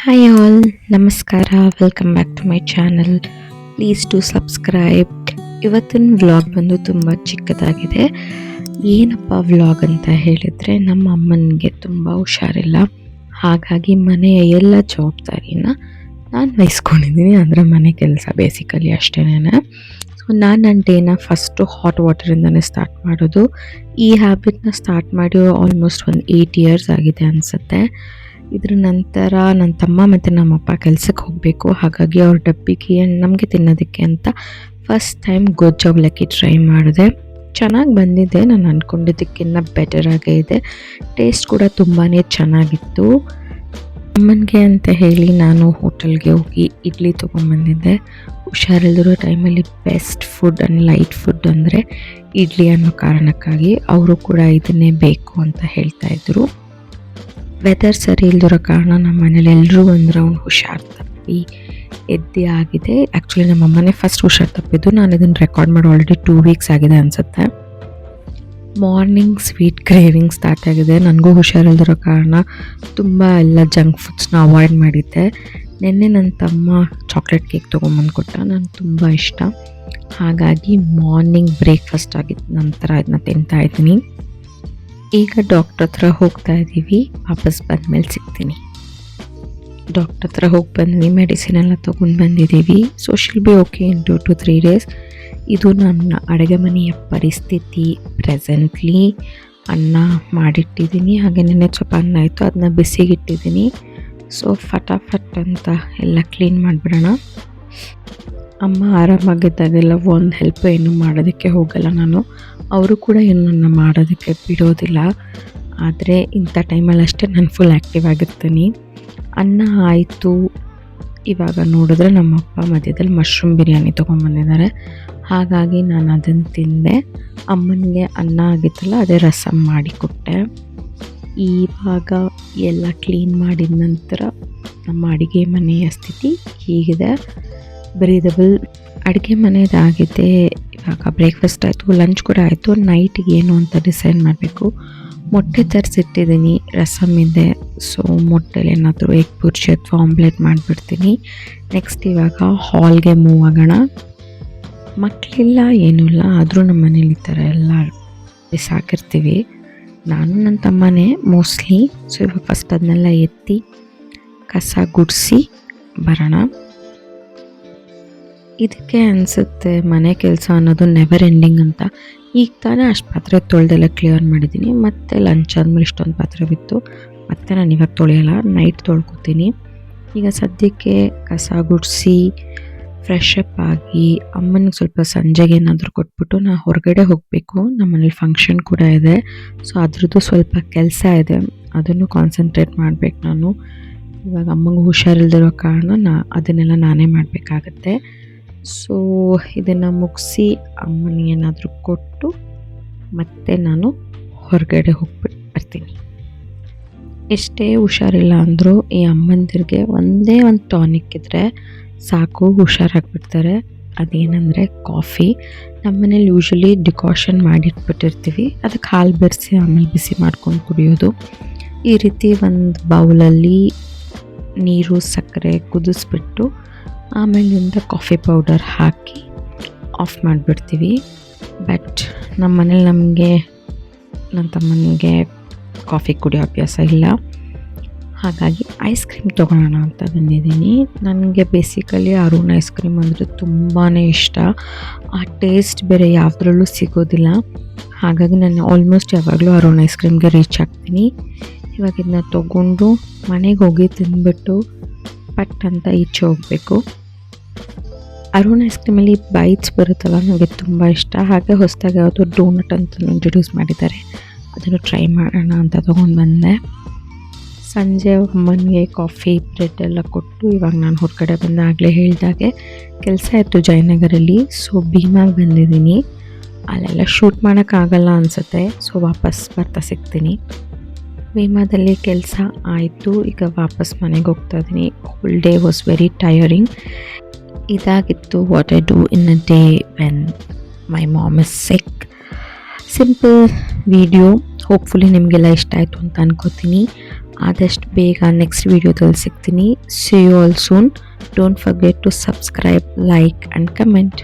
Hi all, ನಮಸ್ಕಾರ. Welcome back to my channel. Please to subscribe. ಇವತ್ತಿನ vlog ಬಂದು ತುಂಬ ಚಿಕ್ಕದಾಗಿದೆ. ಏನಪ್ಪ ವ್ಲಾಗ್ ಅಂತ ಹೇಳಿದರೆ, ನಮ್ಮ ಅಮ್ಮನಿಗೆ ತುಂಬ ಹುಷಾರಿಲ್ಲ. ಹಾಗಾಗಿ ಮನೆಯ ಎಲ್ಲ ಜವಾಬ್ದಾರಿನ ನಾನು ವಹಿಸ್ಕೊಂಡಿದ್ದೀನಿ. ಅಂದರೆ ಮನೆ ಕೆಲಸ ಬೇಸಿಕಲಿ ಅಷ್ಟೇನೆ. ಸೊ ನಾನು ನನ್ನ ಡೇನ ಫಸ್ಟು ಹಾಟ್ ವಾಟರಿಂದನೇ ಸ್ಟಾರ್ಟ್ ಮಾಡೋದು. ಈ ಹ್ಯಾಬಿಟ್ನ ಸ್ಟಾರ್ಟ್ ಮಾಡಿ ಆಲ್ಮೋಸ್ಟ್ ಒಂದು 8 ಇಯರ್ಸ್ ಆಗಿದೆ ಅನಿಸುತ್ತೆ. ಇದ್ರ ನಂತರ ನನ್ನ ತಮ್ಮ ಮತ್ತು ನಮ್ಮಪ್ಪ ಕೆಲಸಕ್ಕೆ ಹೋಗಬೇಕು. ಹಾಗಾಗಿ ಅವ್ರ ಡಬ್ಬಿಗೆ ನಮಗೆ ತಿನ್ನೋದಕ್ಕೆ ಅಂತ ಫಸ್ಟ್ ಟೈಮ್ ಗೊಜ್ಜು ಅವಲಕ್ಕಿ ಟ್ರೈ ಮಾಡಿದೆ. ಚೆನ್ನಾಗಿ ಬಂದಿದೆ. ನಾನು ಅಂದ್ಕೊಂಡಿದ್ದಕ್ಕಿಂತ ಬೆಟರ್ ಆಗೇ ಇದೆ. ಟೇಸ್ಟ್ ಕೂಡ ತುಂಬಾ ಚೆನ್ನಾಗಿತ್ತು. ಅಮ್ಮನಿಗೆ ಅಂತ ಹೇಳಿ ನಾನು ಹೋಟೆಲ್ಗೆ ಹೋಗಿ ಇಡ್ಲಿ ತೊಗೊಂಬಂದಿದ್ದೆ. ಹುಷಾರಿಲ್ದಿರೋ ಟೈಮಲ್ಲಿ best food and light food ಅಂದರೆ ಇಡ್ಲಿ ಅನ್ನೋ ಕಾರಣಕ್ಕಾಗಿ ಅವರು ಕೂಡ ಇದನ್ನೇ ಬೇಕು ಅಂತ ಹೇಳ್ತಾಯಿದ್ರು. ವೆದರ್ ಸರಿ ಇಲ್ದಿರೋ ಕಾರಣ ನಮ್ಮ ಮನೇಲಿ ಎಲ್ಲರೂ ಒಂದು ರೌಂಡ್ ಹುಷಾರು ತಪ್ಪಿ ಎದ್ದೆ ಆಗಿದೆ. ಆ್ಯಕ್ಚುಲಿ ನಮ್ಮ ಅಮ್ಮನೇ ಫಸ್ಟ್ ಹುಷಾರು ತಪ್ಪಿದ್ದು. ನಾನು ಇದನ್ನು ರೆಕಾರ್ಡ್ ಮಾಡಿ ಆಲ್ರೆಡಿ 2 ವೀಕ್ಸ್ ಆಗಿದೆ ಅನಿಸುತ್ತೆ. ಮಾರ್ನಿಂಗ್ ಸ್ವೀಟ್ ಕ್ರೇವಿಂಗ್ ಸ್ಟಾರ್ಟ್ ಆಗಿದೆ. ನನಗೂ ಹುಷಾರಿಲ್ದಿರೋ ಕಾರಣ ತುಂಬ ಎಲ್ಲ ಜಂಕ್ ಫುಡ್ಸ್ನ ಅವಾಯ್ಡ್ ಮಾಡಿದ್ದೆ. ನಿನ್ನೆ ನನ್ನ ತಮ್ಮ ಚಾಕ್ಲೇಟ್ ಕೇಕ್ ತೊಗೊಂಬಂದು ಕೊಟ್ಟ. ನನಗೆ ತುಂಬ ಇಷ್ಟ. ಹಾಗಾಗಿ ಮಾರ್ನಿಂಗ್ ಬ್ರೇಕ್ಫಾಸ್ಟ್ ಆಗಿದ್ದ ನಂತರ ಇದನ್ನ ತಿಂತಾ ಇದ್ದೀನಿ. ಈಗ ಡಾಕ್ಟ್ರ್ ಹತ್ರ ಹೋಗ್ತಾ ಇದ್ದೀವಿ. ವಾಪಸ್ ಬಂದಮೇಲೆ ಸಿಗ್ತೀನಿ. ಡಾಕ್ಟ್ರ್ ಹತ್ರ ಹೋಗಿ ಬಂದ್ವಿ. ಮೆಡಿಸಿನ್ ಎಲ್ಲ ತೊಗೊಂಡು ಬಂದಿದ್ದೀವಿ. So she'll be okay in 2 to 3 days. ಇದು ನನ್ನ ಅಡುಗೆ ಮನೆಯ ಪರಿಸ್ಥಿತಿ. ಪ್ರೆಸೆಂಟ್ಲಿ ಅನ್ನ ಮಾಡಿಟ್ಟಿದ್ದೀನಿ. ಹಾಗೆ ನೆನ್ನೆ ಸ್ವಲ್ಪ ಅನ್ನ ಇತ್ತು, ಅದನ್ನ ಬಿಸಿಗಿಟ್ಟಿದ್ದೀನಿ. ಸೊ ಫಟಾಫಟ್ ಅಂತ ಎಲ್ಲ ಕ್ಲೀನ್ ಮಾಡಿಬಿಡೋಣ. ಅಮ್ಮ ಆರಾಮಾಗಿದ್ದಾಗೆಲ್ಲ ಒಂದು ಹೆಲ್ಪ್ ಏನು ಮಾಡೋದಕ್ಕೆ ಹೋಗಲ್ಲ ನಾನು. ಅವರು ಕೂಡ ಏನು ನನ್ನ ಮಾಡೋದಕ್ಕೆ ಬಿಡೋದಿಲ್ಲ. ಆದರೆ ಇಂಥ ಟೈಮಲ್ಲಿ ಅಷ್ಟೇ ನಾನು ಫುಲ್ ಆ್ಯಕ್ಟಿವ್ ಆಗಿರ್ತೀನಿ. ಅನ್ನ ಆಯಿತು. ಇವಾಗ ನೋಡಿದ್ರೆ ನಮ್ಮಪ್ಪ ಮಧ್ಯದಲ್ಲಿ ಮಶ್ರೂಮ್ ಬಿರಿಯಾನಿ ತೊಗೊಂಬಂದಿದ್ದಾರೆ. ಹಾಗಾಗಿ ನಾನು ಅದನ್ನು ತಿಂದೆ. ಅಮ್ಮನಿಗೆ ಅನ್ನ ಆಗಿತ್ತಲ್ಲ, ಅದೇ ರಸಮ್ ಮಾಡಿಕೊಟ್ಟೆ. ಇವಾಗ ಎಲ್ಲ ಕ್ಲೀನ್ ಮಾಡಿದ ನಂತರ ನಮ್ಮ ಅಡುಗೆ ಮನೆಯ ಸ್ಥಿತಿ ಹೀಗಿದೆ. ಬ್ರೀದಬಲ್ ಅಡುಗೆ ಮನೆಯದಾಗಿದೆ. ಇವಾಗ ಬ್ರೇಕ್ಫಾಸ್ಟ್ ಆಯಿತು, ಲಂಚ್ ಕೂಡ ಆಯಿತು. ನೈಟಿಗೆ ಏನು ಅಂತ ಡಿಸೈಡ್ ಮಾಡಬೇಕು. ಮೊಟ್ಟೆ ತರಿಸಿಟ್ಟಿದ್ದೀನಿ, ರಸಮ್ ಇದೆ. ಸೊ ಮೊಟ್ಟೆಲಿ ಏನಾದರೂ ಎಗ್ ಬುರ್ಜಿ ಅಥವಾ ಆಮ್ಲೆಟ್ ಮಾಡಿಬಿಡ್ತೀನಿ. ನೆಕ್ಸ್ಟ್ ಇವಾಗ ಹಾಲ್ಗೆ ಮೂವ್ ಆಗೋಣ. ಮಕ್ಕಳಿಲ್ಲ ಏನೂ ಇಲ್ಲ, ಆದರೂ ನಮ್ಮ ಮನೇಲಿ ಈ ಥರ ಎಲ್ಲ ಬಿಸಾಕಿರ್ತೀವಿ. ನಾನು ನನ್ನ ತಮ್ಮನೇ ಮೋಸ್ಟ್ಲಿ. ಸೊ ಇವಾಗ ಫಸ್ಟ್ ಅದನ್ನೆಲ್ಲ ಎತ್ತಿ ಕಸ ಗುಡಿಸಿ ಬರೋಣ. ಇದಕ್ಕೆ ಅನಿಸುತ್ತೆ ಮನೆ ಕೆಲಸ ಅನ್ನೋದು ನೆವರ್ ಎಂಡಿಂಗ್ ಅಂತ. ಈಗ ತಾನೇ ಅಷ್ಟು ಪಾತ್ರೆ ತೊಳೆದೆಲ್ಲ ಕ್ಲಿಯರ್ ಮಾಡಿದ್ದೀನಿ. ಮತ್ತು ಲಂಚ್ ಆದಮೇಲೆ ಇಷ್ಟೊಂದು ಪಾತ್ರೆ ಬಿತ್ತು. ಮತ್ತು ನಾನು ಇವಾಗ ತೊಳೆಯಲ್ಲ, ನೈಟ್ ತೊಳ್ಕೊತೀನಿ. ಈಗ ಸದ್ಯಕ್ಕೆ ಕಸ ಗುಡಿಸಿ ಫ್ರೆಶ್ ಅಪ್ ಆಗಿ ಅಮ್ಮನಿಗೆ ಸ್ವಲ್ಪ ಸಂಜೆಗೆ ಏನಾದರೂ ಕೊಟ್ಬಿಟ್ಟು ನಾನು ಹೊರಗಡೆ ಹೋಗಬೇಕು. ನಮ್ಮನೇಲಿ ಫಂಕ್ಷನ್ ಕೂಡ ಇದೆ. ಸೊ ಅದ್ರದ್ದು ಸ್ವಲ್ಪ ಕೆಲಸ ಇದೆ, ಅದನ್ನು ಕಾನ್ಸಂಟ್ರೇಟ್ ಮಾಡಬೇಕು ನಾನು. ಇವಾಗ ಅಮ್ಮಂಗೆ ಹುಷಾರಿಲ್ದಿರೋ ಕಾರಣ ಅದನ್ನೆಲ್ಲ ನಾನೇ ಮಾಡಬೇಕಾಗತ್ತೆ. ಸೊ ಇದನ್ನು ಮುಗಿಸಿ ಅಮ್ಮನಿಗೆ ಏನಾದರೂ ಕೊಟ್ಟು ಮತ್ತೆ ನಾನು ಹೊರಗಡೆ ಹೋಗ್ಬಿಟ್ಟು ಬರ್ತೀನಿ. ಎಷ್ಟೇ ಹುಷಾರಿಲ್ಲ ಅಂದರೂ ಈ ಅಮ್ಮಂದಿರಿಗೆ ಒಂದೇ ಒಂದು ಟಾನಿಕ್ ಇದ್ದರೆ ಸಾಕು, ಹುಷಾರಾಗಿಬಿಡ್ತಾರೆ. ಅದೇನೆಂದರೆ ಕಾಫಿ. ನಮ್ಮನೇಲಿ ಯೂಶ್ವಲಿ ಡಿಕಾಷನ್ ಮಾಡಿಟ್ಬಿಟ್ಟಿರ್ತೀವಿ. ಅದಕ್ಕೆ ಹಾಲು ಬೆರೆಸಿ ಆಮೇಲೆ ಬಿಸಿ ಮಾಡ್ಕೊಂಡು ಕುಡಿಯೋದು. ಈ ರೀತಿ ಒಂದು ಬೌಲಲ್ಲಿ ನೀರು ಸಕ್ಕರೆ ಕುದಿಸ್ಬಿಟ್ಟು ಆಮೇಲಿಂದ ಕಾಫಿ ಪೌಡರ್ ಹಾಕಿ ಆಫ್ ಮಾಡಿಬಿಡ್ತೀವಿ. ಬಟ್ ನಮ್ಮ ಮನೇಲಿ ನನ್ನ ತಮ್ಮನಿಗೆ ಕಾಫಿ ಕುಡಿಯೋ ಅಭ್ಯಾಸ ಇಲ್ಲ. ಹಾಗಾಗಿ ಐಸ್ ಕ್ರೀಮ್ ತೊಗೊಳೋಣ ಅಂತ ಬಂದಿದ್ದೀನಿ. ನನಗೆ ಬೇಸಿಕಲಿ ಅರುಣ್ ಐಸ್ ಕ್ರೀಮ್ ಅಂದರೆ ತುಂಬಾ ಇಷ್ಟ. ಆ ಟೇಸ್ಟ್ ಬೇರೆ ಯಾವುದ್ರಲ್ಲೂ ಸಿಗೋದಿಲ್ಲ. ಹಾಗಾಗಿ ನಾನು ಆಲ್ಮೋಸ್ಟ್ ಯಾವಾಗಲೂ ಅರುಣ್ ಐಸ್ ಕ್ರೀಮ್ಗೆ ರೀಚ್ ಆಗ್ತೀನಿ. ಇವಾಗ ಇದನ್ನ ತೊಗೊಂಡು ಮನೆಗೆ ಹೋಗಿ ತಿಂದ್ಬಿಟ್ಟು ಪಟ್ ಅಂತ ಈಚೆ ಹೋಗಬೇಕು. ಅರುಣ್ ಐಸ್ ಕ್ರೀಮಲ್ಲಿ ಬೈಟ್ಸ್ ಬರುತ್ತಲ್ಲ, ನನಗೆ ತುಂಬ ಇಷ್ಟ. ಹಾಗೆ ಹೊಸದಾಗಿ ಯಾವುದೋ ಡೋನಟ್ ಅಂತ ಇಂಟ್ರೊಡ್ಯೂಸ್ ಮಾಡಿದ್ದಾರೆ, ಅದನ್ನು ಟ್ರೈ ಮಾಡೋಣ ಅಂತ ತೊಗೊಂಡು ಬಂದೆ. ಸಂಜೆ ಅಮ್ಮನಿಗೆ ಕಾಫಿ ಬ್ರೆಡ್ ಎಲ್ಲ ಕೊಟ್ಟು ಇವಾಗ ನಾನು ಹೊರಗಡೆ ಬಂದೆ. ಆಗಲೇ ಹೇಳಿದಾಗೆ ಕೆಲಸ ಇತ್ತು ಜಯನಗರಲ್ಲಿ. ಸೊ ಭೀಮಾಗೆ ಬಂದಿದ್ದೀನಿ. ಅಲ್ಲೆಲ್ಲ ಶೂಟ್ ಮಾಡೋಕ್ಕಾಗಲ್ಲ ಅನಿಸುತ್ತೆ. ಸೊ ವಾಪಸ್ ಬರ್ತಾ ಸಿಗ್ತೀನಿ. ಭೀಮಾದಲ್ಲಿ ಕೆಲಸ ಆಯಿತು. ಈಗ ವಾಪಸ್ ಮನೆಗೆ ಹೋಗ್ತಾ ಇದ್ದೀನಿ. Whole day was very tiring. ಇದಾಗಿತ್ತು what I do in a day when my mom is sick. Simple video. Hopefully ನಿಮಗೆಲ್ಲ ಇಷ್ಟ ಆಯಿತು ಅಂತ ಅನ್ಕೋತೀನಿ. ಆದಷ್ಟು ಬೇಗ ನೆಕ್ಸ್ಟ್ ವಿಡಿಯೋದಲ್ಲಿ ಸಿಗ್ತೀನಿ. See you all soon. Don't forget to subscribe, like and comment.